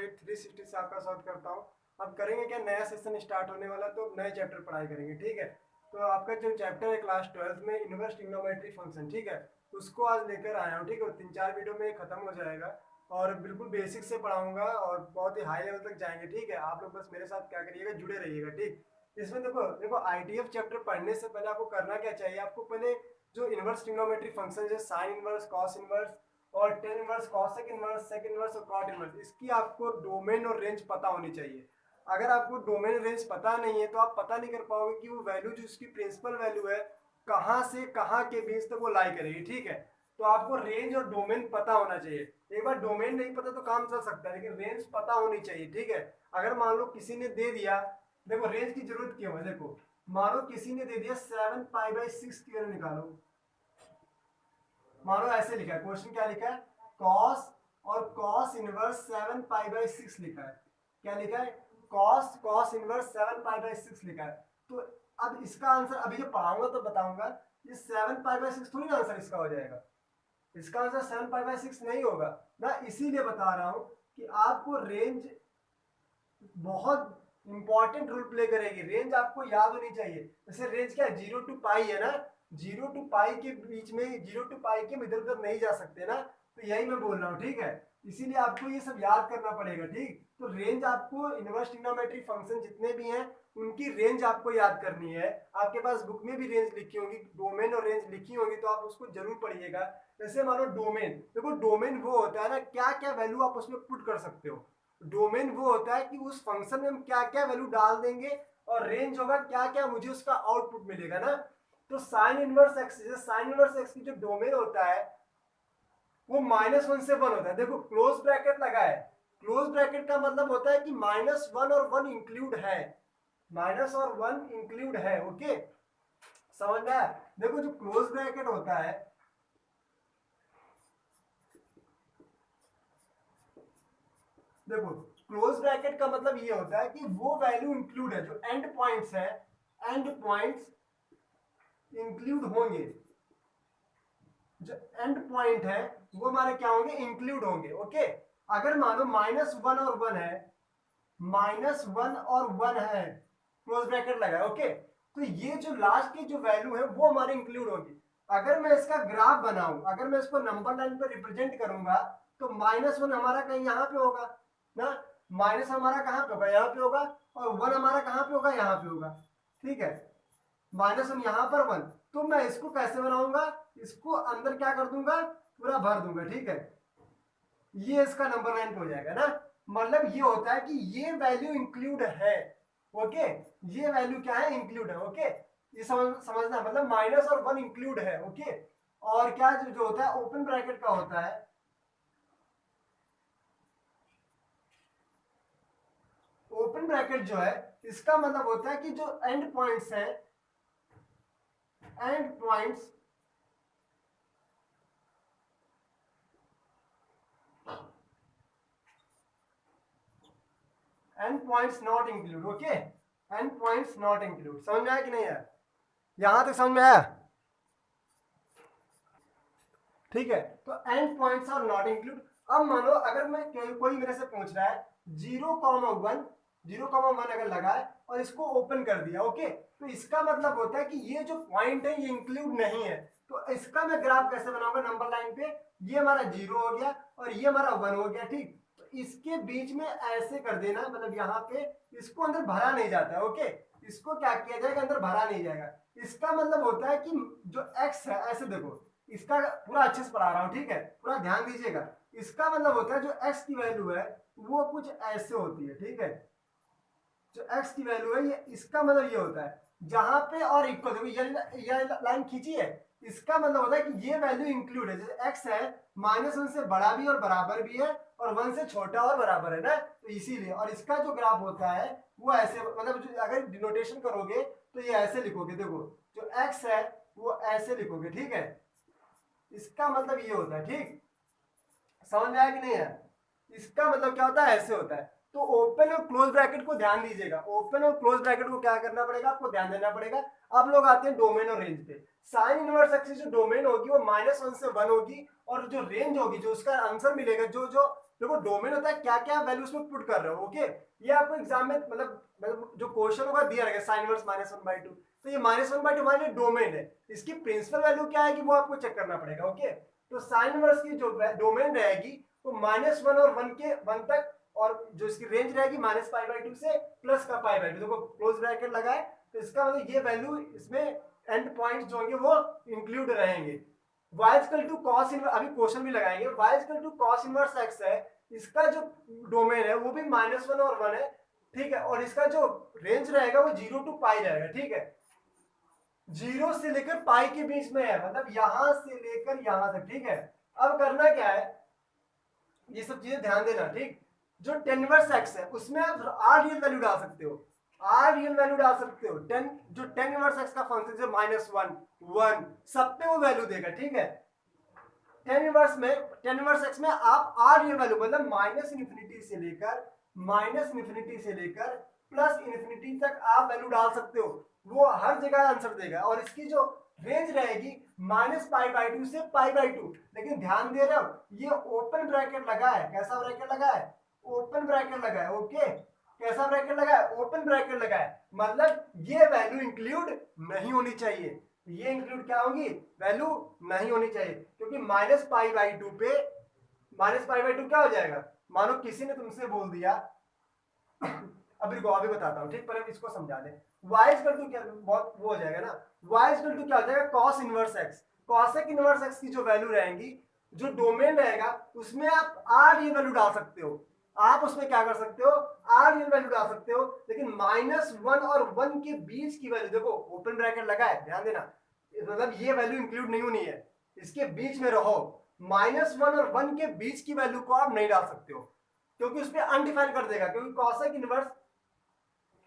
8 360 से आपका स्वागत करता हूँ। अब करेंगे क्या, नया सेशन स्टार्ट होने वाला तो नए चैप्टर पढ़ाई करेंगे, ठीक है। तो आपका जो चैप्टर है क्लास 12 में इनवर्स ट्रिग्नोमेट्री फंक्शन, ठीक है, उसको आज लेकर आया हूँ, ठीक है। 3-4 वीडियो में खत्म हो जाएगा और बिल्कुल बेसिक से पढ़ाऊंगा और बहुत ही हाई लेवल तक जाएंगे, ठीक है। आप लोग बस मेरे साथ क्या करिएगा, जुड़े रहिएगा, ठीक। इसमें देखो देखो आईटीएफ चैप्टर पढ़ने से पहले आपको करना क्या चाहिए, आपको पहले जो इनवर्स ट्रिग्नोमेट्री फंक्शन है, साइन इनवर्स, कॉस इनवर्स और tan inverse, cosec inverse, sec inverse और कॉट इनवर्स, इसकी आपको डोमेन और रेंज पता होनी चाहिए। अगर आपको डोमेन रेंज पता नहीं है तो आप पता नहीं कर पाओगे कि वो वैल्यू जो उसकी प्रिंसिपल वैल्यू है कहाँ से कहाँ के बीच तक वो लाई करेगी, ठीक है। तो आपको रेंज और डोमेन पता होना चाहिए। एक बार डोमेन नहीं पता तो काम चल सकता है, लेकिन रेंज पता होनी चाहिए, ठीक है। अगर मान लो किसी ने दे दिया, देखो रेंज की जरूरत क्यों है, देखो मान लो किसी ने दे दिया 7π/6 की वैल्यू निकालो। मानो ऐसे लिखा है, क्वेश्चन क्या लिखा है, कॉस और कॉस इनवर्स 7π/6 लिखा है। क्या लिखा है, कॉस इनवर्स 7π/6 लिखा है। तो अब इसका आंसर अभी जो पढ़ाऊंगा तो बताऊंगा, ये 7π/6 थोड़ी ना आंसर इसका हो जाएगा। इसका आंसर 7π/6 नहीं होगा ना, इसीलिए बता रहा हूं कि आपको रेंज बहुत इंपॉर्टेंट रोल प्ले करेगी। रेंज आपको याद होनी चाहिए। जैसे रेंज क्या है, 0 to पाई है ना, 0 to पाई के बीच में, 0 to पाई के इधर उधर नहीं जा सकते ना, तो यही मैं बोल रहा हूँ, ठीक है। इसीलिए आपको ये सब याद करना पड़ेगा, ठीक। तो रेंज आपको इनवर्स ट्रिग्नोमेट्री फंक्शन जितने भी हैं उनकी रेंज आपको याद करनी है। आपके पास बुक में भी रेंज लिखी होगी, डोमेन और रेंज लिखी होगी, तो आप उसको जरूर पढ़िएगा। जैसे मानो डोमेन, देखो डोमेन वो होता है ना, क्या क्या वैल्यू आप उसमें पुट कर सकते हो। डोमेन वो होता है कि उस फंक्शन में हम क्या क्या वैल्यू डाल देंगे, और रेंज होगा क्या क्या मुझे उसका आउटपुट मिलेगा ना। तो sine inverse x, sine inverse x की जो डोमेन होता है वो -1 से 1 होता है। देखो क्लोज ब्रैकेट लगा है, क्लोज ब्रैकेट का मतलब होता है कि -1 और 1 इंक्लूड है, माइनस और 1 इंक्लूड है, ओके, समझ में आया। देखो जो क्लोज ब्रैकेट होता है, देखो क्लोज ब्रैकेट का मतलब ये होता है कि वो वैल्यू इंक्लूड है, जो एंड पॉइंट्स है, एंड पॉइंट्स इंक्लूड होंगे, जो एंड पॉइंट है वो हमारे क्या होंगे, इंक्लूड होंगे, ओके। अगर मानो -1 और 1 है, -1 और 1 है, क्लोज ब्रैकेट लगा है, ओके, तो ये जो लास्ट की जो वैल्यू है वो हमारी इंक्लूड होगी। अगर मैं इसका ग्राफ बनाऊं, अगर मैं इसको नंबर लाइन पे रिप्रेजेंट करूंगा, तो -1 हमारा कहीं यहाँ पे होगा ना, माइनस हमारा कहाँ पे होगा, यहाँ पे होगा, और 1 हमारा कहाँ पे होगा, यहाँ पे होगा, ठीक है। -1 यहाँ पर 1, तो मैं इसको कैसे बनाऊंगा, इसको अंदर क्या कर दूंगा, पूरा भर दूंगा, ठीक है। ये इसका नंबर लाइन पे हो जाएगा ना। मतलब ये होता है कि ये वैल्यू इंक्लूड है, ओके, ये वैल्यू क्या है, इंक्लूड है, ओके। ये समझना, मतलब माइनस और 1 इंक्लूड है, ओके। और क्या जो होता है ओपन ब्रैकेट का होता है, ओपन ब्रैकेट जो है इसका मतलब होता है कि जो एंड पॉइंट्स है, and points and points not include, okay, and points not include. समझ में आया कि नहीं आया, यहां तक समझ में आया, ठीक है। तो end points are not include. अब मानो अगर मैं कोई मेरे से पूछ रहा है 0,1, 0,1 अगर लगा है और इसको ओपन कर दिया, ओके, तो इसका मतलब होता है कि ये जो पॉइंट है ये इंक्लूड नहीं है। तो इसका मैं ग्राफ कैसे बनाऊंगा, नंबर लाइन पे ये हमारा 0 हो गया और ये हमारा 1 हो गया, ठीक। तो इसके बीच में ऐसे कर देना, मतलब यहाँ पे इसको अंदर भरा नहीं जाता है, ओके, इसको क्या किया जाएगा, अंदर भरा नहीं जाएगा। इसका मतलब होता है कि जो x है, ऐसे देखो, इसका पूरा अच्छे से पढ़ा रहा हूँ, ठीक है, पूरा ध्यान दीजिएगा। इसका मतलब होता है जो x की वैल्यू है वो कुछ ऐसे होती है, ठीक है। जो x की वैल्यू है ये, इसका मतलब ये होता है जहां पे और इक्वल, देखो ये लाइन खींची है, इसका मतलब होता है कि ये वैल्यू इंक्लूड है। जैसे x है -1 से बड़ा भी और बराबर भी है, और 1 से छोटा और बराबर है ना, तो इसीलिए। और इसका जो ग्राफ होता है वो ऐसे, मतलब अगर डिनोटेशन करोगे तो ये ऐसे लिखोगे, देखो जो x है वो ऐसे लिखोगे, ठीक है। इसका मतलब ये होता है, ठीक, समझ में आया कि नहीं है। इसका मतलब क्या होता है, ऐसे होता है। तो ओपन और क्लोज ब्रैकेट को ध्यान दीजिएगा, ओपन और क्लोज ब्रैकेट को क्या करना पड़ेगा, आपको ध्यान देना पड़ेगा। अब लोग आते हैं डोमेन और रेंज पे। साइन इनवर्स एक्सिस जो डोमेन होगी वो -1 से 1 होगी, और जो रेंज होगी, जो उसका आंसर मिलेगा, जो जो देखो डोमेन होता है क्या क्या वैल्यू उसमें पुट कर रहे हो, ओके। ये आपको एग्जाम में मतलब जो क्वेश्चन होगा दिया रहेगा साइन इनवर्स -1/2, तो ये -1/2 हमारे लिए डोमेन है। इसकी प्रिंसिपल वैल्यू क्या है कि वो आपको चेक करना पड़ेगा, ओके। तो साइन इनवर्स की जो डोमेन रहेगी वो -1 और 1 तक, और जो इसकी रेंज रहेगी -π/2 से प्लस का π/2। देखो क्लोज ब्रैकेट लगा है, तो इसका मतलब ये वैल्यू इसमें एंड पॉइंट्स जो होंगे वो इंक्लूड रहेंगे। y equal to cos inverse, अभी क्वेश्चन भी लगाएंगे, y equal to cos inverse x है, इसका जो डोमेन है वो भी -1 और 1 है, ठीक है। और इसका जो रेंज रहेगा वो 0 to π रहेगा, ठीक है। 0 से लेकर पाई के बीच में है, मतलब यहां से लेकर यहां तक, ठीक है। अब करना क्या है, ये सब चीजें ध्यान देना, ठीक। जो tan इनवर्स x है उसमें आप r रियल वैल्यू डाल सकते हो, r रियल वैल्यू डाल सकते हो। जो tan इनवर्स x का फंक्शन है -1 1 सब पे वो वैल्यू देगा, ठीक है। tan इनवर्स x में आप r रियल वैल्यू मतलब -∞ से लेकर +∞ तक आप वैल्यू डाल सकते हो, वो हर जगह आंसर देगा। और इसकी जो रेंज रहेगी -π/2 से π/2, लेकिन ध्यान दे रहे हो ये ओपन ब्रैकेट लगा है, कैसा ब्रैकेट लगा है, ओपन ब्रैकेट लगा है, ओके। कैसा ब्रैकेट लगा है, ओपन ब्रैकेट लगा है, मतलब ये वैल्यू इंक्लूड नहीं होनी चाहिए, ये इंक्लूड क्या होगी, वैल्यू नहीं होनी चाहिए, क्योंकि -π/2 पे -π/2 क्या हो जाएगा, मानो किसी ने तुमसे बोल दिया अभी बताता हूँ, ठीक। पर इसको समझा दे, y इक्वल टू क्या, बहुत वो हो जाएगा ना, y इक्वल टू क्या हो जाएगा, cos inverse x। cosec inverse x की जो वैल्यू रहेंगी, जो डोमेन रहेगा उसमें आप r ये वैल्यू डाल सकते हो, आप उसमें क्या कर सकते हो, r ये वैल्यू डाल सकते हो। लेकिन -1 और 1 के बीच की वैल्यू, देखो ओपन ब्रैकेट लगा है, ध्यान देना, मतलब ये वैल्यू इंक्लूड नहीं होनी है, इसके बीच में रहो। -1 और 1 के बीच की वैल्यू को आप नहीं डाल सकते हो, क्योंकि उसमें अनडिफाइन कर देगा, क्योंकि cosec इनवर्स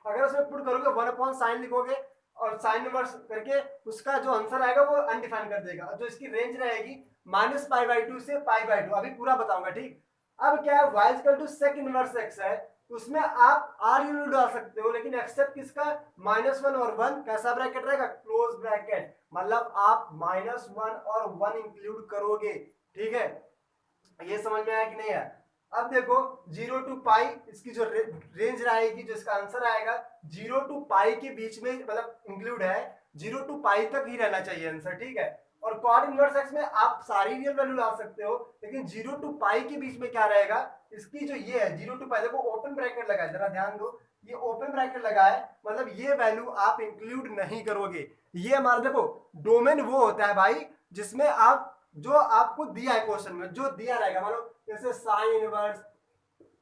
अगर उसमें पुट करोगे 1/sin लिखोगे और साइन इनवर्स करके उसका जो आंसर आएगा वो अनडिफाइन कर देगा। जो इसकी रेंज रहेगी -π/2 से π/2, अभी पूरा बताऊंगा, ठीक। अब क्या है, y equal to sec inverse x है, उसमें आप r यूनिट डाल सकते हो, लेकिन एक्सेप्ट किसका, -1 और 1, कैसा ब्रैकेट रहेगा, क्लोज ब्रैकेट, मतलब आप -1 और 1 इंक्लूड करोगे, ठीक है। ये समझ में आया कि नहीं है। अब देखो 0 to π, इसकी जो रेंज रहेगी, जो इसका आंसर आएगा 0 to π के बीच में, मतलब इंक्लूड है, 0 to π तक ही रहना चाहिए आंसर, ठीक है। और cot इनवर्स x में आप सारी रियल वैल्यू डाल सकते हो, लेकिन 0 to π के बीच में क्या रहेगा, इसकी जो ये है 0 to π, देखो ओपन ब्रैकेट लगा है, जरा ध्यान दो, ये ओपन ब्रैकेट लगा है, मतलब ये वैल्यू आप इंक्लूड नहीं करोगे। ये हमारा देखो डोमेन वो होता है भाई, जिसमें आप जो आपको दिया है क्वेश्चन में, जो दिया रहेगा, मानो जैसे साइन इनवर्स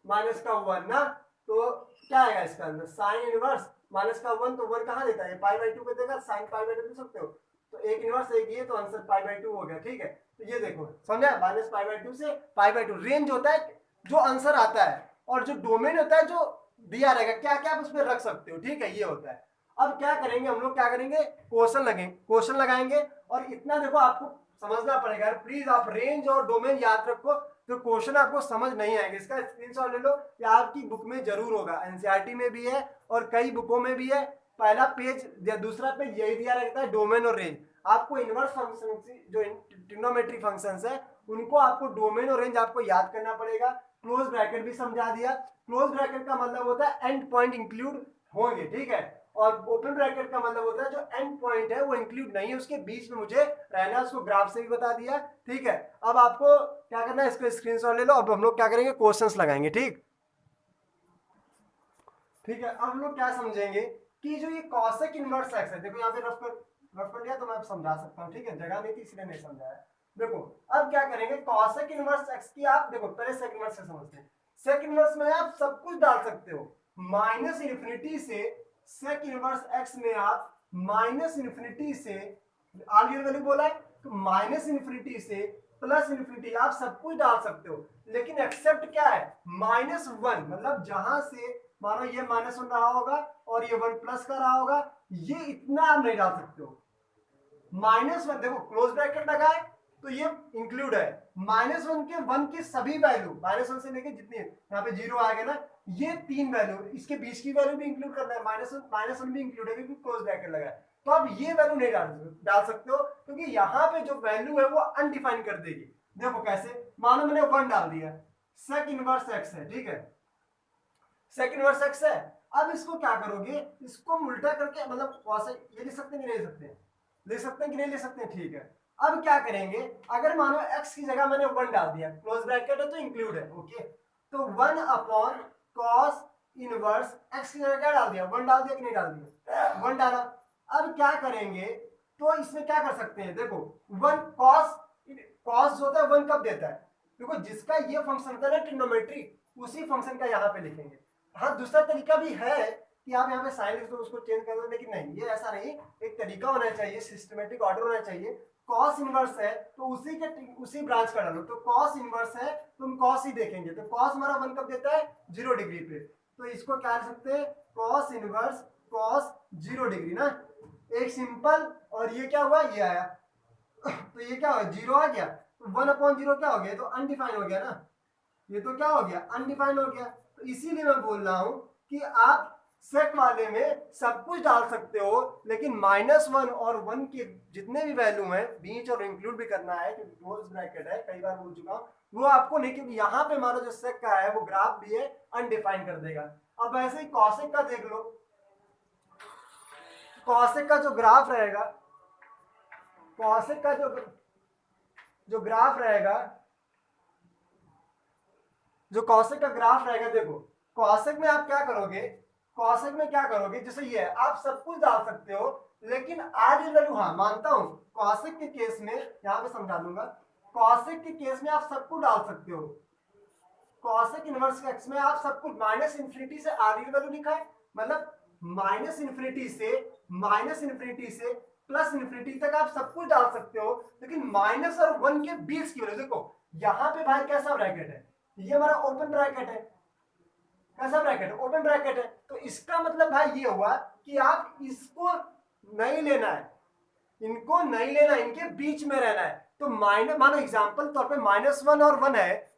-1 ना, तो क्या आएगा इसका अंदर, साइन इनवर्स -1, तो 1 कहाँ देता है, π/2 को देगा, साइन π/2 दे सकते हो, तो एक इनवर्स एक ये, तो आंसर π/2 हो गया, ठीक है। तो ये देखो समझा, -π/2 से π/2 रेंज होता है जो आंसर आता है, और जो डोमेन होता है जो दिया रहेगा, क्या क्या आप उसमें रख सकते हो, ठीक है, ये होता है। अब क्या करेंगे हम लोग, क्या करेंगे, क्वेश्चन लगाएंगे, और इतना देखो आपको समझना पड़ेगा, प्लीज आप रेंज और डोमेन याद रखो, तो क्वेश्चन आपको समझ नहीं आएंगे, इसका स्क्रीनशॉट ले लो, ये आपकी बुक में जरूर होगा, एनसीईआरटी में भी है और कई बुकों में भी है। पहला पेज या दूसरा पेज यही दिया रहता है, डोमेन और रेंज। आपको इनवर्स फंक्शन, जो ट्रिग्नोमेट्री फंक्शंस है, उनको आपको डोमेन और रेंज आपको याद करना पड़ेगा। क्लोज ब्रैकेट भी समझा दिया, क्लोज ब्रैकेट का मतलब होता है एंड पॉइंट इंक्लूड होंगे, ठीक है। और ओपन ब्रैकेट का मतलब होता है जो एंड पॉइंट है वो इंक्लूड नहीं है, उसके बीच में मुझे रहना है, उसको ग्राफ से भी बता दिया, ठीक है। अब आपको क्या करना है, इसको स्क्रीनशॉट ले लो। अब हम लोग क्या करेंगे, क्वेश्चंस लगाएंगे, ठीक है। अब हम लोग क्या समझेंगे कि जो ये cosec इनवर्स x है, देखो यहाँ पे रफ कर लिया, तो मैं समझा सकता हूँ, ठीक है, जगह नहीं थी इसलिए नहीं समझाया। देखो अब क्या करेंगे, cosec इनवर्स x की आप देखो पहले sec इनवर्स से समझते हैं। sec इनवर्स में आप सब कुछ डाल सकते हो, -∞ से sec इनवर्स x में आप -∞ से आगे वैल्यू बोला है, तो -∞ से +∞ आप सब कुछ डाल सकते हो, लेकिन एक्सेप्ट क्या है, -1, मतलब जहां से मानो ये -1 रहा होगा और ये 1 प्लस का रहा होगा, ये इतना आप नहीं डाल सकते हो। -1 देखो क्लोज ब्रैकेट लगा है, तो ये इंक्लूड है, -1 के 1 की सभी वैल्यू, -1 से लेके जितनी यहाँ पे 0 आ गया ना, ये 3 वैल्यू, इसके बीच की वैल्यू भी इंक्लूड करना है, -1 भी इंक्लूड है, क्योंकि क्लोज ब्रैकेट लगा है। तो आप ये वैल्यू नहीं डाल सकते हो, क्योंकि यहाँ पे जो वैल्यू है वो अनडिफाइन कर देगी। देखो कैसे, मानो मैंने 1 डाल दिया, सेक इनवर्स एक्स है, ठीक है, सेक इनवर्स एक्स है। अब इसको क्या करोगे, इसको उल्टा करके मतलब ये लिख सकते हैं कि नहीं लिख सकते, लिख सकते हैं कि नहीं लिख सकते, ठीक है। अब क्या करेंगे, अगर मानो x की जगह मैंने 1 डाल दिया, क्लोज ब्रैकेट है तो इंक्लूड है, ओके, तो 1 अपॉन कॉस इनवर्स x की जगह क्या डाल दिया, 1 डाल दिया कि नहीं डाल दिया, 1 डाला। अब क्या करेंगे, तो इसमें क्या कर सकते हैं, देखो 1 कॉस, कॉस जो होता है 1 कब देता है, देखो जिसका ये फंक्शन होता है ना ट्रिग्नोमेट्री, उसी फंक्शन का यहाँ पे लिखेंगे। हाँ दूसरा तरीका भी है कि आप यहाँ पे साइन लिख दो उसको चेंज कर दो, लेकिन नहीं ये ऐसा नहीं, एक तरीका होना चाहिए, सिस्टमेटिक ऑर्डर होना चाहिए। कॉस इनवर्स है तो उसी ब्रांच का डालो, तो कॉस इनवर्स है तो हम कॉस ही देखेंगे, तो कॉस हमारा 1 कब देता है, 0 डिग्री पे, तो इसको क्या कर सकते हैं, कॉस इनवर्स कॉस 0 डिग्री ना, एक सिंपल, और ये क्या हुआ, ये आया, तो ये क्या हुआ, 0 आ गया, तो 1/0 क्या हो गया, तो अनडिफाइन हो गया ना, ये तो क्या हो गया, अनडिफाइंड हो गया। तो इसीलिए मैं बोल रहा हूं कि आप सेट वाले में सब कुछ डाल सकते हो, लेकिन -1 और 1 के जितने भी वैल्यू हैं बीच और इंक्लूड भी करना है, क्योंकि क्लोज ब्रैकेट है, कई बार बोल चुका हूं, वो आपको नहीं, क्योंकि यहाँ पे हमारा जो सेक का है वो ग्राफ भी है, अनडिफाइंड कर देगा। अब ऐसे ही कॉसेक का देख लो, कॉसेक का जो ग्राफ रहेगा, कॉसेक का जो ग्राफ रहेगा, जो कॉसेक का ग्राफ रहेगा, देखो कॉसेक में आप क्या करोगे, कॉसेक में क्या करोगे, जैसे ये है, आप सब कुछ डाल सकते हो, लेकिन आर वैल्यू, हाँ मानता हूं कॉसेक के केस में, यहां पे समझा दूंगा, कॉसेक के केस में आप सब कुछ डाल सकते हो, कॉसेक इनवर्स एक्स में आप सब कुछ -इंफिनिटी से आर वैल्यू लिखा है, मतलब -इंफिनिटी से +इंफिनिटी तक आप सब कुछ डाल सकते हो, लेकिन माइनस और 1 के बीच की वैल्यू देखो, यहां पे भाई कैसा ब्रैकेट है, ये हमारा ओपन ब्रैकेट है, कैसा ब्रैकेट है, ओपन ब्रैकेट है, तो इसका मतलब भाई ये हुआ कि आप इसको नहीं लेना है, इनको नहीं लेना, इनके बीच में रहना है, तो माइनस, मानो एग्जांपल तौर पे -1 और 1 है,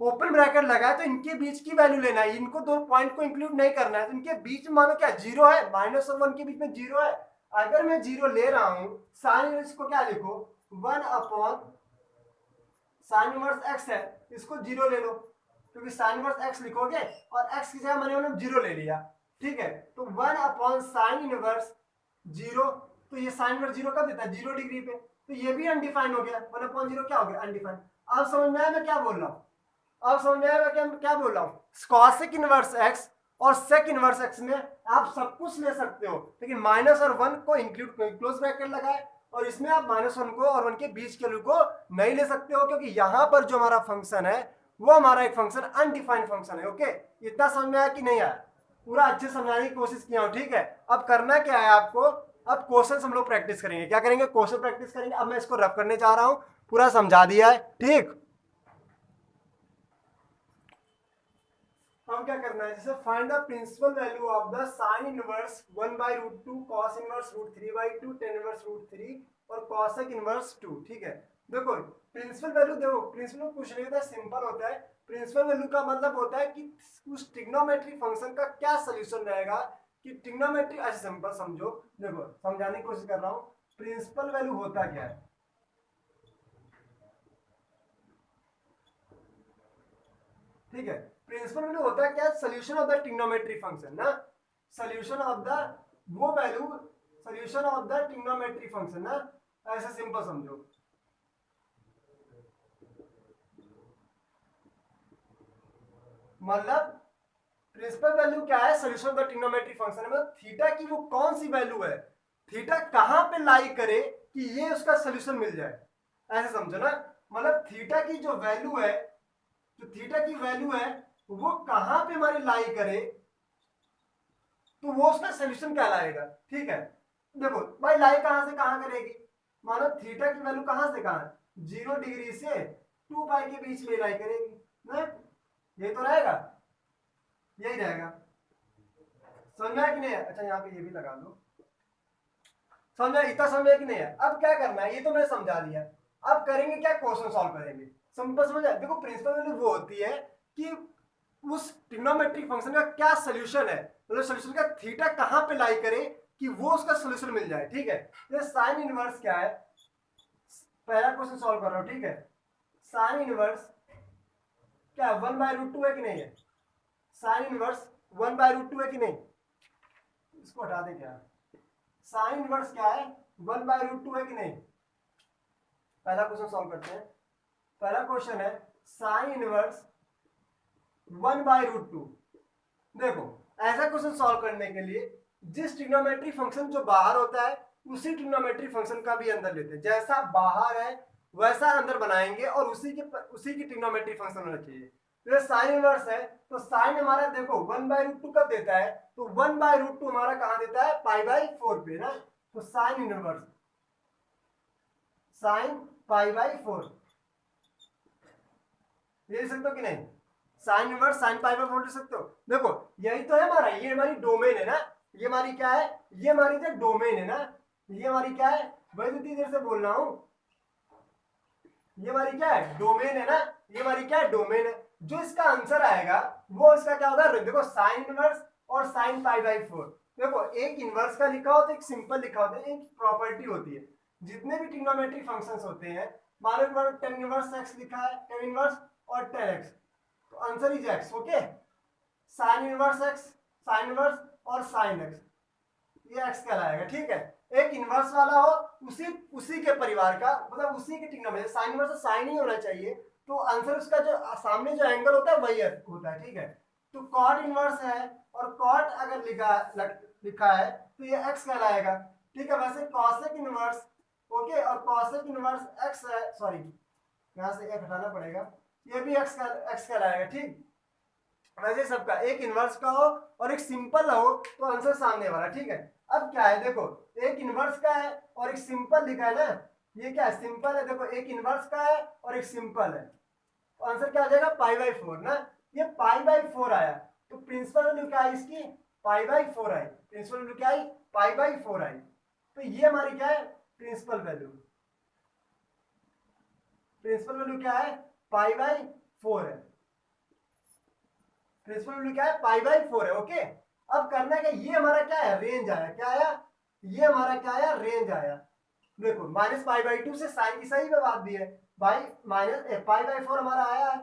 ओपन ब्रैकेट लगा है, तो इनके बीच की वैल्यू लेना है, इनको दो पॉइंट को इंक्लूड नहीं करना है, तो इनके बीच में मानो क्या 0 है, माइनस और 1 के बीच में 0 है, अगर मैं 0 ले रहा हूं, साइन इसको क्या लिखो, 1 अपॉन साइन इनवर्स x है, इसको 0 ले लो, क्योंकि साइन इनवर्स x लिखोगे और x की जगह मैंने 0 ले लिया, ठीक है, तो 1 अपॉन साइन इनवर्स 0, तो ये साइन इनवर्स 0 कब देता है, 0 डिग्री पे, तो ये भी अनडिफाइंड हो गया, 1/0 क्या हो गया, अनडिफाइंड। अब समझ में आया मैं क्या बोल रहा हूँ, अब समझ में आया मैं क्या बोल रहा हूँ, कॉसेक इनवर्स x और सेक इनवर्स x में आप सब कुछ ले सकते हो, लेकिन माइनस और 1 को इंक्लूड, क्लोज ब्रैकेट लगाए, और इसमें आप -1 को और 1 के बीच के वैल्यू को नहीं ले सकते हो, क्योंकि यहां पर जो हमारा फंक्शन है वो हमारा एक फंक्शन अनडिफाइंड फंक्शन है, ओके, इतना समझ में आया कि नहीं आया, पूरा अच्छे समझाने की कोशिश किया हूं, ठीक है। अब करना क्या है आपको, अब क्वेश्चन हम लोग प्रैक्टिस करेंगे, क्या करेंगे, क्वेश्चन प्रैक्टिस करेंगे। अब मैं इसको रफ करने जा रहा हूं, पूरा समझा दिया है, ठीक। हम क्या करना है, जैसे find the principal value of the sine inverse 1/√2 cos inverse √3/2 tan inverse √3 और cosec इनवर्स 2, ठीक है। देखो प्रिंसिपल वैल्यू, देखो प्रिंसिपल कुछ नहीं होता, सिंपल होता है, प्रिंसिपल वैल्यू का मतलब होता है कि उस ट्रिग्नोमेट्री फंक्शन का क्या सोल्यूशन रहेगा, कि ट्रिग्नोमेट्री, ऐसे सिंपल समझो, देखो समझाने की कोशिश कर रहा हूँ, प्रिंसिपल वैल्यू होता क्या है, ठीक है, प्रिंसिपल वैल्यू होता है क्या, solution of the trigonometry function ना, सोल्यूशन ऑफ द वो value, solution of the trigonometry function ना, ऐसे सिंपल समझो, मतलब प्रिंसिपल वैल्यू क्या है, solution of the trigonometry function, मतलब थीटा की वो कौन सी वैल्यू है, थीटा कहां पे लाई करे कि ये उसका सोल्यूशन मिल जाए, ऐसे समझो ना, मतलब थीटा की जो वैल्यू है, जो थीटा की वैल्यू है वो कहां पे हमारी लाई करे तो वो उसका सोल्यूशन कहलाएगा, ठीक है। देखो भाई लाई कहां से कहां करेगी, मानो थीटा की वैल्यू कहां से कहां, 0 डिग्री से 2 पाई के बीच में लाई करेगी ना, ये तो रहेगा, यही रहेगा, समझ में आया कि नहीं है, अच्छा यहाँ पे ये भी लगा दो, समझा, इतना समझ कि नहीं है। अब क्या करना है, ये तो मैंने समझा दिया, अब करेंगे क्या, क्वेश्चन सॉल्व करेंगे, सिंपल समझा। देखो प्रिंसिपल वैल्यू वो होती है कि उस ट्रिग्नोमेट्रिक फंक्शन का क्या सोल्यूशन है, मतलब सोल्यूशन का थीटा कहां पे लाई करे कि वो उसका सोल्यूशन मिल जाए, ठीक है। ये साइन इनवर्स क्या है, पहला क्वेश्चन सॉल्व कर रहा हूं, ठीक है, साइन इनवर्स क्या 1/√2 है कि नहीं है? साइन इनवर्स 1/√2 है कि नहीं? इसको हटा दे क्या, साइन इनवर्स क्या है 1/√2 है कि नहीं? पहला क्वेश्चन सॉल्व करते हैं। पहला क्वेश्चन है साइन इनवर्स 1/√2। देखो ऐसा क्वेश्चन सॉल्व करने के लिए जिस ट्रिग्नोमेट्री फंक्शन जो बाहर होता है उसी ट्रिग्नोमेट्री फंक्शन का भी अंदर लेते हैं, जैसा बाहर है वैसा अंदर बनाएंगे और उसी की ट्रिग्नोमेट्री फंक्शन होना चाहिए। तो ये साइन इनवर्स है, तो साइन हमारा देखो 1/√2 कब देता है, तो 1/√2 हमारा कहां देता है, π/4 पे ना। तो साइन इनवर्स साइन π/4 ये लिख सकते हो कि नहीं? साइन इनवर्स साइन π/4 लिख सकते हो। देखो यही तो है हमारा, ये हमारी डोमेन है ना, ये हमारी क्या है, ये हमारी जो डोमेन है ना, ये हमारी क्या है, वही तो इतनी देर से बोल रहा हूं, ये हमारी क्या है, डोमेन है ना, ये हमारी क्या है, डोमेन है। जो इसका आंसर आएगा वो इसका क्या होगा, देखो साइन इनवर्स और साइन π/4। देखो एक इनवर्स का लिखा होता है, एक सिंपल लिखा होता है, एक प्रॉपर्टी होती है जितने भी ट्रिग्नोमेट्रिक फंक्शंस होते हैं। मान लो tan इनवर्स x लिखा है, tan इनवर्स और tan x, तो answer is x। Okay, sine inverse x, sine inverse और साइन x, ये x कहलाएगा। ठीक है, एक इनवर्स वाला हो उसी के परिवार का, मतलब उसी के ट्रिग्नोमेट्री, साइन इनवर्स साइन ही होना चाहिए, तो आंसर उसका जो सामने जो एंगल होता है वही होता है। ठीक है, तो कॉट इनवर्स है और कॉट अगर लिखा है तो ये x कहलाएगा। ठीक है, वैसे कॉसेक इनवर्स ओके और कॉसेक इनवर्स x है, सॉरी यहाँ से एक हटाना पड़ेगा, ये भी x कहलाएगा। ठीक, वैसे सबका एक इनवर्स का हो और एक सिंपल हो तो आंसर सामने वाला। ठीक है, अब क्या है, देखो एक इनवर्स का है और एक सिंपल लिखा है ना, ये क्या है, सिंपल है। देखो एक इनवर्स का है और एक सिंपल है, तो आंसर क्या आ जाएगा, π/4 ना। ये π/4 आया, तो प्रिंसिपल वैल्यू क्या है इसकी, π/4 आई, प्रिंसिपल वैल्यू क्या आई, π/4 आई। तो ये हमारी क्या है, प्रिंसिपल वैल्यू, प्रिंसिपल वैल्यू क्या है, π/4 है, प्रिंसिपल वैल्यू क्या है, π/4 है। ओके, अब करना है कि ये हमारा क्या है, रेंज आया, क्या आया, ये हमारा क्या आया, रेंज आया। देखो -π/2 से साइन की सही बात भी है भाई, π/4 हमारा आया है,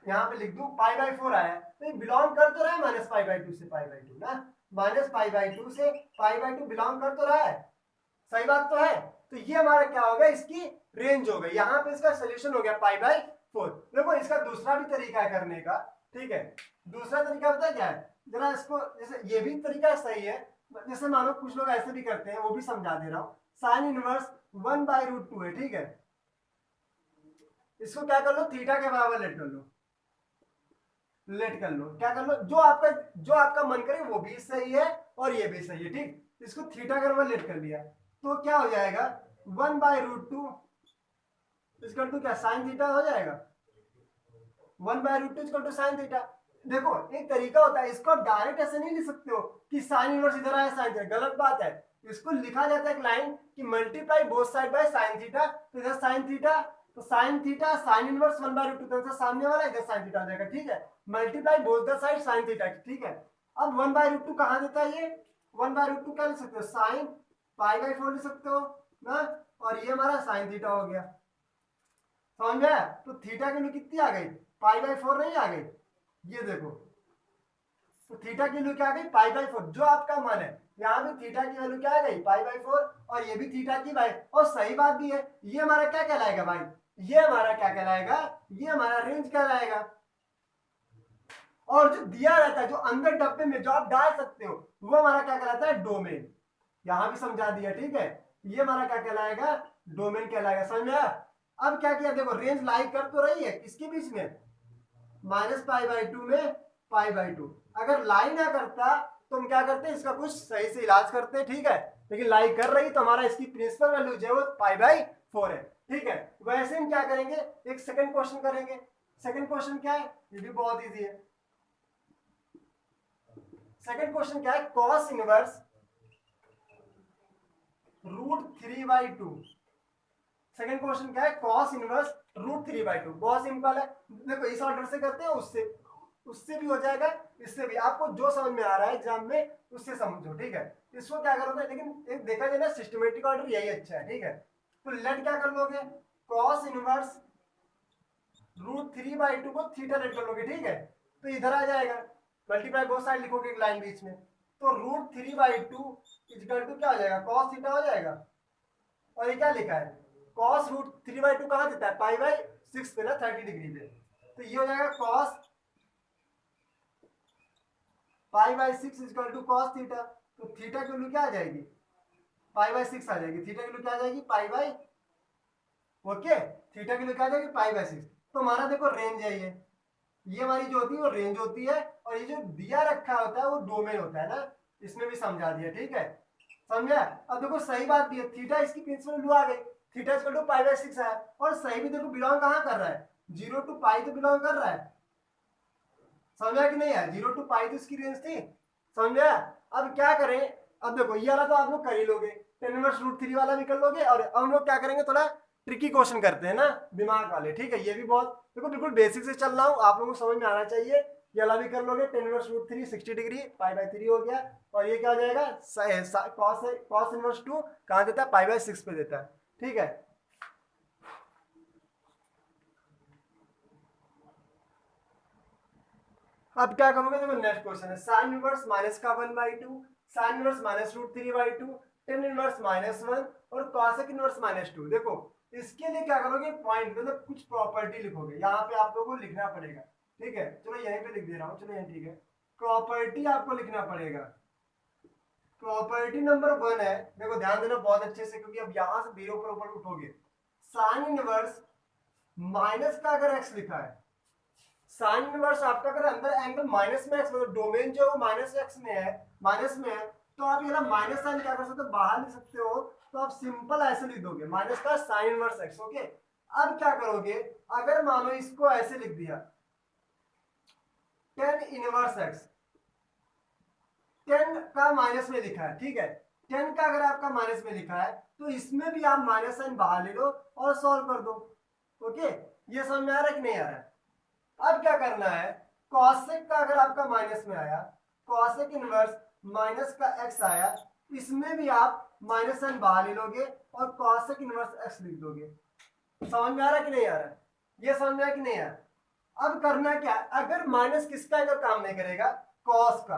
यहाँ पे लिख दूं π/4 आया है, तो ये बिलोंग कर तो रहा है -π/2 से π/2 ना, -π/2 से π/2 बिलोंग कर तो रहा है, सही बात तो है। तो ये हमारा क्या हो गया, इसकी रेंज हो गई, यहाँ पे इसका सोल्यूशन हो गया π/4। देखो इसका दूसरा भी तरीका है करने का। ठीक है, दूसरा तरीका पता है क्या है, जरा इसको, जैसे ये भी तरीका सही है, जैसे मानो कुछ लोग ऐसे भी करते हैं, वो भी समझा दे रहा हूँ। साइन इनवर्स 1/√2 है, ठीक है, इसको क्या कर लो, थीटा के बराबर लेट कर लो, लेट कर लो, क्या कर लो, जो आपका मन करे वो भी सही है और ये भी सही है। ठीक, इसको थीटा के बराबर लेट कर लिया तो क्या हो जाएगा, 1/√2 इसका टू क्या, साइन थीटा हो जाएगा, 1/√2 इसका टू साइन थीटा। देखो एक तरीका होता है, इसको डायरेक्ट ऐसे नहीं लिख सकते हो कि साइन इनवर्स इधर आया साइन थीटा, गलत बात है। इसको लिखा जाता है एक लाइन कि multiply both side by sine theta, तो इधर साइन थीटा, तो साइन थीटा साइन इनवर्स 1/√2, तो सामने वाला इधर साइन थीटा हो जाएगा। ठीक है, multiply both the side sine theta. ठीक है, अब 1/√2 कहाँ देता है, ये 1/√2 क्या लिख सकते हो, साइन π/4 लिख सकते हो ना, और ये हमारा साइन थीटा हो गया, समझ में आया। तो थीटा की वैल्यू कितनी आ गई, π/4 नहीं आ गई, ये देखो, तो थीटा की वैल्यू क्या आ गई, π/4, जो आपका मन है। यहाँ भी थीटा की वैल्यू क्या आ गई, π/4, और ये भी थीटा की भाई, और सही बात भी है। ये हमारा क्या कहलाएगा भाई, ये हमारा क्या कहलाएगा, ये हमारा रेंज कहलाएगा। और जो दिया रहता है, जो अंदर डब्बे में जो आप डाल सकते हो, वो हमारा क्या कहलाता है, डोमेन। यहां भी समझा दिया। ठीक है, ये हमारा क्या कहलाएगा, डोमेन कहलाएगा, समझ में आया। अब क्या किया, देखो रेंज लाई कर तो रही है किसके बीच में, -π/2 में π/2। अगर लाई ना करता तो हम क्या करते हैं, इसका कुछ सही से इलाज करते हैं। ठीक है, लेकिन लाई कर रही तो हमारा इसकी प्रिंसिपल वैल्यू जो है वो π/4 है। ठीक है, वैसे हम क्या करेंगे, एक सेकंड क्वेश्चन करेंगे। सेकंड क्वेश्चन क्या है, ये भी बहुत इजी है। सेकंड क्वेश्चन क्या है, कॉस इनवर्स √3/2। सेकंड क्वेश्चन क्या है, कॉस इनवर्स √3/2। बहुत सिंपल है, देखो इस ऑर्डर से करते हैं, उससे भी हो जाएगा, इससे भी, आपको जो समझ में आ रहा है एग्जाम में उससे समझो। ठीक है, इसको क्या करोगे, लेकिन एक देखा जाए ना, सिस्टमेटिक ऑर्डर यही अच्छा है। ठीक है, तो लेट क्या कर लोगे, कॉस इनवर्स √3/2 को थीटा लेट कर लोगे, ठीक है, तो इधर आ जाएगा, मल्टीप्लाई बोथ साइड लिखोगे एक लाइन बीच में, तो √3/2 इक्वल टू क्या हो जाएगा, cos थीटा हो जाएगा। और ये क्या लिखा है, cos √3/2 कहाँ देता है, π/6 पे ना, 30 डिग्री पे, तो ये हो जाएगा cos π/6 equal to cos theta. तो थीटा की वैल्यू क्या आ जाएगी, π/6 आ जाएगी, थीटा की वैल्यू क्या आ जाएगी, ओके, थीटा की वैल्यू क्या आ जाएगी, π/6। तो हमारा देखो रेंज है ये हमारी जो होती है वो रेंज होती है, और ये जो दिया रखा होता है वो डोमेन होता है ना, इसमें भी समझा दिया, ठीक है, समझा। अब देखो सही बात भी है, थीटा इसकी प्रिंसिपल वैल्यू आ गई, थीटा इक्वल टू π/6 है, और सही भी देखो बिलोंग कहाँ कर रहा है, 0 to π तो बिलोंग कर रहा है, समझा कि नहीं है, 0 to π तो इसकी रेंज थी, समझा। अब क्या करें, अब देखो ये वाला तो आप लोग कर ही लोगे, tan इनवर्स √3 वाला भी कर लोगे, और हम लोग क्या करेंगे, थोड़ा ट्रिकी क्वेश्चन करते हैं ना, दिमाग वाले, ठीक है, ये भी बहुत देखो बिल्कुल बेसिक से चल रहा हूँ, आप लोगों को समझ में आना चाहिए। ये वाला भी कर लोगे, tan इनवर्स √3 60 डिग्री π/3 हो गया, और ये क्या हो जाएगा, cos इनवर्स 2 कहाँ देता है, π/6 पे देता है, ठीक है। अब क्या करोगे, देखो नेक्स्ट क्वेश्चन है, साइन इनवर्स माइनस का 1/2, sine inverse minus √3/2, tan inverse -1 और cosec इनवर्स -2। देखो इसके लिए क्या करोगे, पॉइंट मतलब कुछ प्रॉपर्टी लिखोगे, यहाँ पे आप लोगों को लिखना पड़ेगा, ठीक है, चलो यहीं पे लिख दे रहा हूँ, चलो यहीं, ठीक है, प्रॉपर्टी आपको लिखना पड़ेगा। प्रॉपर्टी नंबर 1 है, देखो ध्यान देना बहुत अच्छे से, क्योंकि अब यहाँ से 0 पर ऊपर उठोगे, साइन इनवर्स माइनस का अगर x लिखा है, साइन इनवर्स आपका अगर अंदर एंगल माइनस में एक्स, मतलब डोमेन जो है माइनस एक्स में है, माइनस में है, तो आप ये ना माइनस साइन क्या कर सकते हो, बाहर लिख सकते हो, तो आप सिंपल ऐसे लिख दोगे, माइनस का साइन इनवर्स एक्स, ओके। अब क्या करोगे, अगर मानो इसको ऐसे लिख दिया, tan इनवर्स एक्स, टेन का माइनस में लिखा है, ठीक है, टेन का अगर आपका माइनस में लिखा है, तो इसमें भी आप माइनस साइन बाहर ले लो और सॉल्व कर दो, ओके। ये समझ में आ रहा है कि नहीं आ रहा है। अब क्या करना है, कॉसेक का अगर आपका माइनस में आया, कॉसेक इनवर्स माइनस का एक्स आया, इसमें भी आप माइनस साइन बाहर ले लोगे और कॉसेक इनवर्स एक्स लिख दोगे। समझ में आ रहा है कि नहीं आ रहा है, ये समझ में आया कि नहीं आ रहा। अब करना क्या, अगर माइनस किसका एंगल काम नहीं करेगा, कॉस का,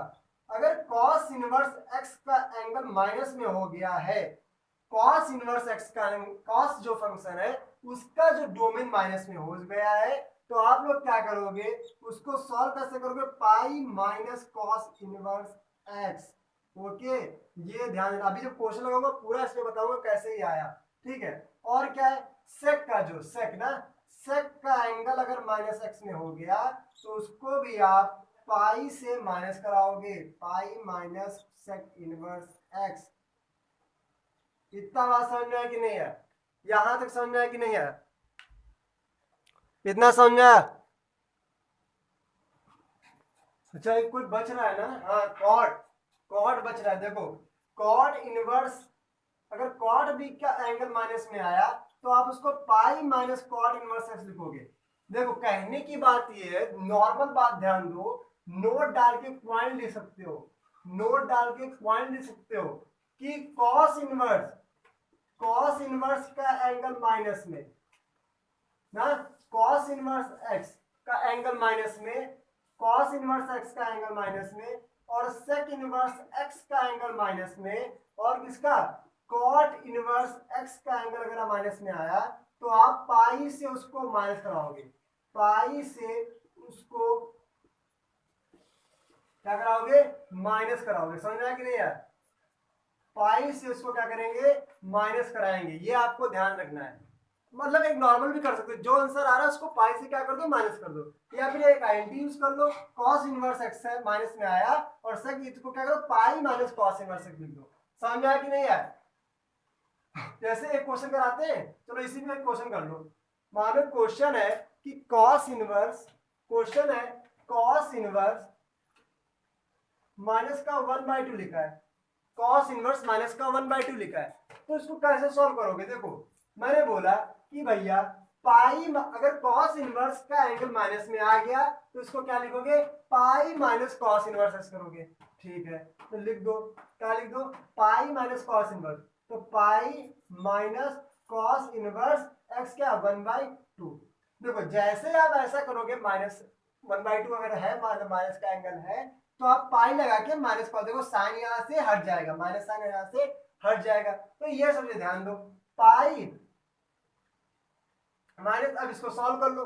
अगर कॉस इनवर्स एक्स का एंगल माइनस में हो गया है, कॉस इनवर्स एक्स का, कॉस जो फंक्शन है उसका जो डोमेन माइनस में हो गया है, तो आप लोग क्या करोगे, उसको सॉल्व कैसे करोगे, pi minus cos inverse x, okay. ये ध्यान देना, अभी जो क्वेश्चन लगाऊंगा पूरा इसमें बताऊंगा कैसे ही आया, ठीक है। और क्या है, सेक का जो सेक ना, सेक का एंगल अगर माइनस एक्स में हो गया, तो उसको भी आप पाई से माइनस कराओगे, pi minus sec inverse x. इतना बात समझ में आया कि नहीं है, यहां तक समझ में आया कि नहीं है, इतना समझ में आया। अच्छा एक कोई बच रहा है ना, हाँ, कॉट, कॉट बच रहा है, देखो कॉट इनवर्स, अगर कॉट बी का एंगल माइनस में आया, तो आप उसको pi minus cot inverse x लिखोगे। देखो कहने की बात ये है, नॉर्मल बात ध्यान दो, नोट डाल के पॉइंट लिख सकते हो, नोट डाल के पॉइंट लिख सकते हो कि कॉस इनवर्स, कॉस इनवर्स का एंगल माइनस में ना, कॉस इनवर्स एक्स का एंगल माइनस में, कॉस इनवर्स एक्स का एंगल माइनस में, और सेक इनवर्स एक्स का एंगल माइनस में, और किसका, कॉट इनवर्स एक्स का एंगल अगर माइनस में आया, तो आप पाई से उसको माइनस कराओगे, पाई से उसको क्या कराओगे, माइनस कराओगे। समझ आया कि नहीं यार, पाई से उसको क्या करेंगे, माइनस कराएंगे, ये आपको ध्यान रखना है। मतलब एक नॉर्मल भी कर सकते हो, जो आंसर आ रहा है उसको पाई से क्या कर दो, माइनस कर दो, या फिर एक आईएनटी यूज कर लो, cos इनवर्स एक्स है माइनस में आया, और सेक इसको क्या करो, pi minus cos inverse x लिख दो। समझ में आया कि नहीं आया। जैसे एक क्वेश्चन कराते हैं, चलो इसी में एक क्वेश्चन कर लो, मानो क्वेश्चन है कि cos इनवर्स, क्वेश्चन है cos इनवर्स माइनस का 1/2 लिखा है, cos इनवर्स माइनस का 1/2 लिखा है, तो इसको कैसे सॉल्व करोगे। देखो मैंने बोला कि भैया पाई, अगर cos इनवर्स का एंगल माइनस में आ गया, तो इसको क्या लिखोगे, pi minus cos inverse x करोगे, ठीक है, तो लिख दो, क्या लिख दो, पाई माइनस cos इनवर्स, तो pi minus cos inverse x क्या 1/2, देखो जैसे आप ऐसा करोगे, -1/2 अगर है, माइनस का एंगल है, तो आप पाई लगा के माइनस कर, देखो साइन यहाँ से हट जाएगा, माइनस साइन यहाँ से हट जाएगा। तो ये समझे, ध्यान दो, पाई माइनस, अब इसको सॉल्व कर लो।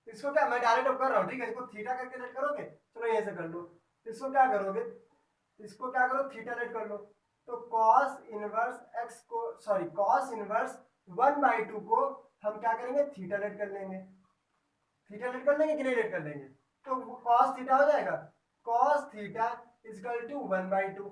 इसको क्या, मैं डायरेक्ट कर रहा हूँ, ठीक है, इसको थीटा करके लेट करोगे, चलो यहीं से कर लो। इसको क्या करोगे, इसको क्या करो, थीटा लेट कर लो। तो कॉस इनवर्स एक्स को, सॉरी कॉस इनवर्स 1/2 को हम क्या करेंगे, थीटा लेट कर लेंगे। थीटा लेट कर लेंगे कि नहीं लेट कर लेंगे, तो कॉस थीटा हो जाएगा, कॉस थीटा इजकल टू 1/2,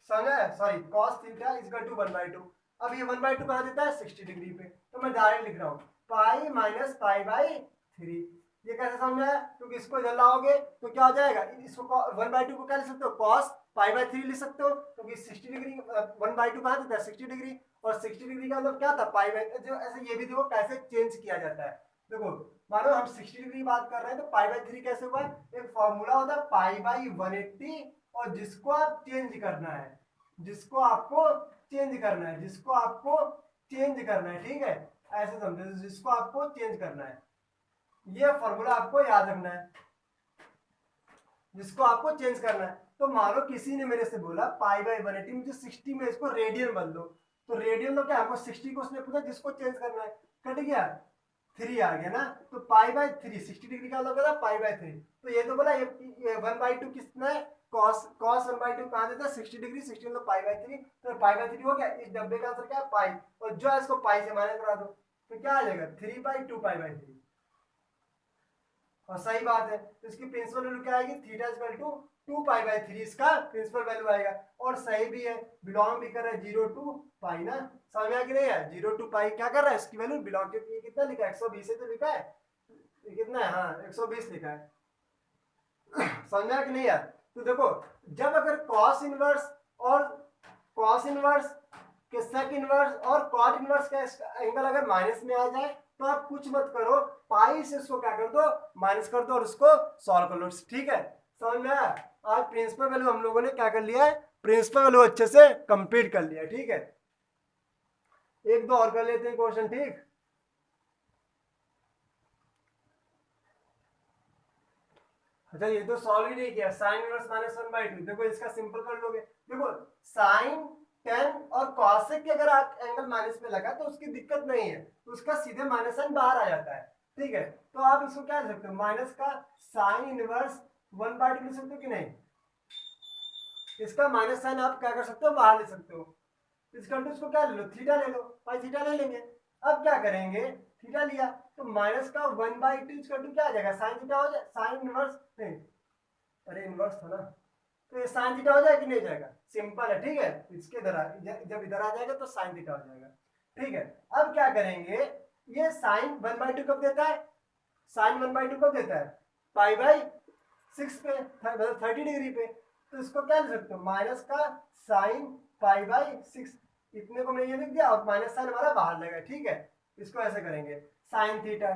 समझा है, sorry cos theta equal to 1/2। अब ये 1/2 कहा देता है 60 डिग्री पे, तो मैं डायरेक्ट लिख रहा हूँ पाई माइनस पाई बाई 3। ये कैसे समझा है, क्योंकि इसको इधर लाओगे तो क्या हो जाएगा, इसको 1/2 को क्या लिख सकते हो, कॉस पाई बाई 3 लिख सकते हो, क्योंकि 60 डिग्री 1/2 कहा देता है 60 डिग्री, और 60 डिग्री का मतलब क्या था, पाई बाई, जो ऐसे ये भी देखो कैसे चेंज किया जाता है। देखो मानो हम 60 डिग्री की बात कर रहे हैं, तो पाई बाई 3 कैसे हुआ, एक फॉर्मूला होता है पाई बाई 180, और जिसको आप चेंज करना है, जिसको आपको चेंज करना है, जिसको आपको चेंज करना है, ठीक है, ऐसे समझो, जिसको आपको चेंज करना है, ये फॉर्मूला आपको याद रखना है, जिसको आपको चेंज करना है। तो मानो किसी ने मेरे से बोला पाई बाई 180 मुझे 60 में इसको रेडियन बदल दो, तो रेडियन तो क्या, हमको 60 को उसने पूछा जिसको चेंज करना है, कट गया 3 आ गया ना, तो पाई बाई 3 60 डिग्री का मतलब होता है पाई बाई 3। तो ये तो बोला ये 1/2 कितना है, कॉस 1/2 कहाँ देता है 60 डिग्री, 60 मतलब पाई बाई 3, तो पाई बाई 3 हो गया, इस डब्बे का आंसर क्या है पाई, और जो है इसको पाई से माइनस करा दो, तो क्या आ जाएगा 3/2 पाई बाई 3। और सही बात है, तो इसकी प्रिंसिपल वैल्यू क्या आएगी, theta equal to 2 pi by 3 इसका प्रिंसिपल वैल्यू आएगा। और सही भी है, बिलोंग भी कर रहा है 0 टू पाई ना, समझ में आ कि नहीं है, 0 टू पाई क्या कर रहा है, इसकी वैल्यू बिलोंग के कितना लिखा है 120 है, तो लिखा है ये कितना है, हाँ 120 लिखा है। समझ में आ कि नहीं यार, तो देखो जब अगर कॉस इनवर्स और कॉस इनवर्स के सेक इनवर्स और कॉट इनवर्स का एंगल अगर माइनस में आ जाए, तो आप कुछ मत करो, पाई से उसको क्या कर दो, माइनस कर दो, और उसको सॉल्व कर लो, ठीक है। समझ में आया, आज प्रिंसिपल वैल्यू हम लोगों ने क्या कर लिया है, प्रिंसिपल वैल्यू अच्छे से कंप्लीट कर लिया, ठीक है। एक दो और कर लेते हैं क्वेश्चन, ठीक। अच्छा ये तो सॉल्व ही नहीं किया, साइन इनवर्स -1/2, देखो इसका सिंपल कर लोगे। देखो साइन टेन और कॉसेक के अगर आप एंगल माइनस में लगा तो उसकी दिक्कत नहीं है, तो उसका सीधे माइनस साइन बाहर आ जाता है, ठीक है। तो आप इसको क्या लिख सकते हो, माइनस का साइन इनवर्स 1/2 लिख सकते हो कि नहीं, इसका माइनस साइन आप क्या कर सकते हो, बाहर ले सकते हो। इसको क्या ले लो, थीटा ले लो, पाई थीटा ले लेंगे। अब क्या करेंगे, थीटा लिया तो माइनस का 1/2 क्या आ जाएगा, साइन थीटा हो जाए, साइन इनवर्स नहीं, अरे इनवर्स था ना, तो ये साइन थीटा हो जाएगा कि नहीं जाएगा, सिंपल है, ठीक है। इसके इधर जब इधर आ जाएगा तो साइन थीटा हो जाएगा, ठीक है। अब क्या करेंगे, ये साइन 1/2 कब देता है, साइन 1/2 कब देता है, पाई बाई 6 पे, मतलब 30 डिग्री पे, तो इसको क्या लिख सकते हो, माइनस का साइन पाई बाई 6, इतने को मैंने ये लिख दिया, और माइनस साइन हमारा बाहर लगेगा, ठीक है। इसको ऐसे करेंगे साइन थीटा,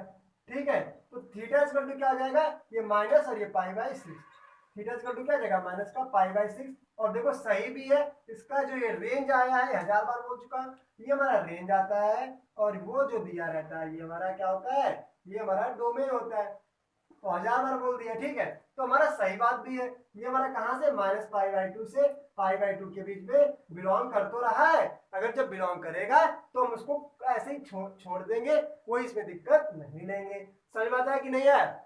ठीक है, तो थीटा इक्वल टू क्या आ जाएगा, ये माइनस और ये pi by 6, theta equal to क्या आ जाएगा, माइनस का पाई बाई 6। और देखो सही भी है, इसका जो ये रेंज आया है 1000 बार बोल चुका, ये हमारा रेंज आता है, और वो जो दिया रहता है ये हमारा क्या होता है, ये हमारा डोमेन होता है, तो 1000 बार बोल दिया, ठीक है। तो हमारा सही बात भी है, ये हमारा कहां से, -पाई/2 से पाई/2 के बीच में बिलोंग कर तो रहा है, अगर जब बिलोंग करेगा तो हम उसको ऐसे ही छोड़ देंगे, कोई इसमें दिक्कत नहीं लेंगे। समझ में आता है कि नहीं है,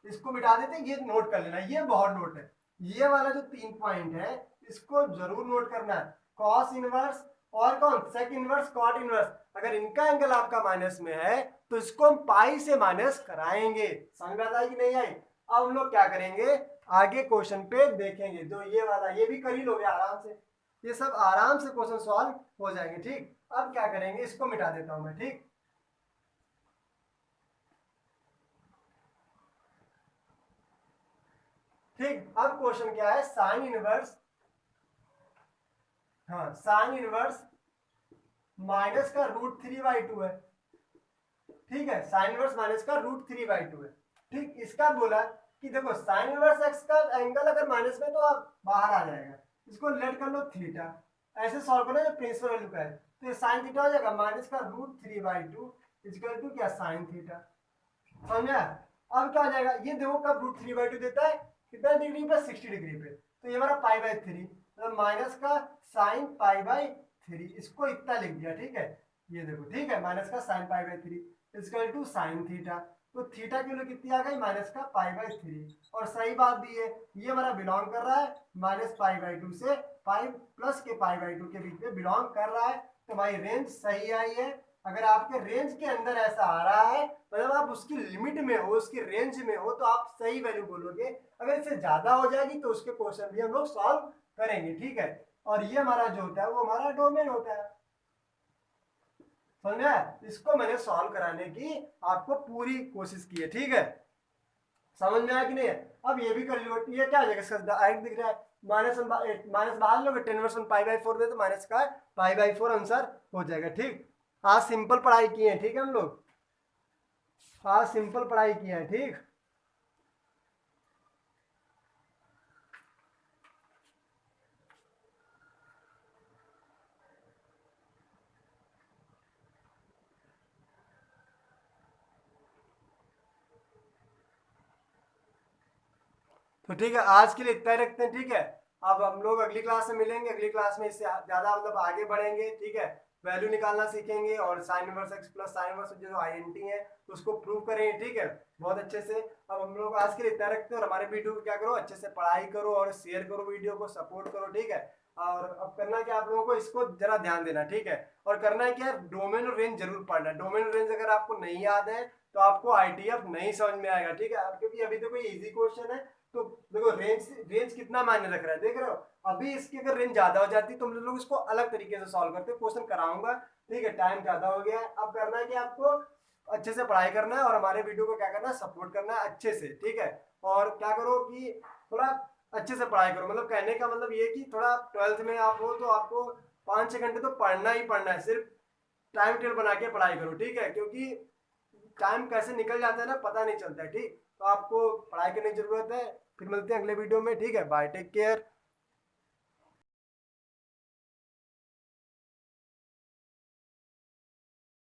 इसको मिटा देते हैं, ये नोट कर लेना, ये बहुत नोट है, ये वाला जो 3 पॉइंट है इसको जरूर नोट करना है, कॉस इनवर्स और कौन, सेक इनवर्स, कॉट इनवर्स, अगर इनका एंगल आपका माइनस में है तो इसको हम पाई से माइनस कराएंगे। समझ में आता है कि नहीं आई, अब हम लोग क्या करेंगे, आगे क्वेश्चन पे देखेंगे, जो ये वाला ये भी कर ही लोगे आराम से, ये सब आराम से क्वेश्चन सॉल्व हो जाएंगे, ठीक। अब क्या करेंगे, इसको मिटा देता हूं मैं, ठीक। ठीक, अब क्वेश्चन क्या है, साइन इनवर्स, हाँ साइन इनवर्स माइनस का √3/2 है, ठीक है, साइन इनवर्स माइनस का √3/2 है, ठीक। इसका बोला कि देखो साइन इनवर्स एक्स का एंगल अगर माइनस में तो आप बाहर आ जाएगा, इसको लेट कर लो थीटा, ऐसे सॉल्व करो जो प्रिंसिपल वैल्यू का है, तो ये साइन थीटा हो जाएगा, माइनस का √3/2 इक्वल टू क्या, साइन थीटा, समझा? अब क्या हो जाएगा, ये देखो कब रूट 3/2 देता है, कितना डिग्री पे, 60 डिग्री पे, तो ये हमारा π/3 मतलब माइनस का साइन π/3, इसको इतना लिख दिया, ठीक है। ये देखो, ठीक है, माइनस का sine π/3 equal to sine theta, तो थीटा की वैल्यू कितनी आ गई, माइनस का π/3, और सही बात भी है, ये हमारा बिलोंग कर रहा है माइनस π/2 से पाई प्लस के π/2 के बीच में बिलोंग कर रहा है, तो भाई रेंज सही आई है। अगर आपके रेंज के अंदर ऐसा आ रहा है, मतलब आप उसकी लिमिट में हो, उसकी रेंज में हो, तो आप सही वैल्यू बोलोगे। अगर इससे ज्यादा हो जाएगी तो उसके क्वेश्चन भी हम लोग सॉल्व करेंगे, ठीक है। और ये हमारा जो होता है वो हमारा डोमेन होता है, समझ में? इसको मैंने सॉल्व कराने की आपको पूरी कोशिश की है, ठीक है। समझ में आया कि नहीं है? अब ये भी कर लो, ये क्या हो जाएगा, इसका डायरेक्ट दिख रहा है, माइनस बाहर लोगे, 10/π/4 दे तो माइनस का π/4 आंसर हो जाएगा, ठीक। आज सिंपल पढ़ाई की है, ठीक है, हम लोग आज सिंपल पढ़ाई की है, ठीक। तो ठीक है, आज के लिए इतना ही रखते हैं, ठीक है। अब हम लोग अगली क्लास में मिलेंगे, अगली क्लास में इससे ज्यादा मतलब आगे बढ़ेंगे, ठीक है। वैल्यू निकालना सीखेंगे और sine inverse x plus sine inverse जो आईएनटी है उसको प्रूव करेंगे, ठीक है, बहुत अच्छे से। अब हम लोग आज के लिए इतना रखते हैं, और हमारे वीडियो को क्या करो, अच्छे से पढ़ाई करो और शेयर करो, वीडियो को सपोर्ट करो, ठीक है। और अब करना क्या, आप लोगों को इसको जरा ध्यान देना, ठीक है। और करना है क्या, डोमेन और रेंज जरूर पढ़ना है। डोमेन और रेंज अगर आपको नहीं याद है तो आपको आईटीएफ नहीं समझ में आएगा, ठीक है। क्योंकि अभी तो कोई इजी क्वेश्चन है, तो देखो रेंज रेंज कितना मायने रख रहा है, देख रहे हो। अभी इसकी अगर रेंज ज्यादा हो जाती तो हम लोग इसको अलग तरीके से सॉल्व करते, क्वेश्चन कराऊंगा, ठीक है। टाइम ज्यादा हो गया है, अब करना है कि आपको अच्छे से पढ़ाई करना है और हमारे वीडियो को क्या करना है, सपोर्ट करना है अच्छे से, ठीक है। और क्या करो कि थोड़ा अच्छे से पढ़ाई करो, मतलब कहने का मतलब ये कि थोड़ा 12th में आप हो तो आपको 5-6 घंटे तो पढ़ना ही पढ़ना है, सिर्फ टाइम टेबल बना के पढ़ाई करो, ठीक है। क्योंकि टाइम कैसे निकल जाता है ना, पता नहीं चलता है, ठीक। तो आपको पढ़ाई करने की जरूरत है। फिर मिलते हैं अगले वीडियो में, ठीक है, बाय, टेक केयर।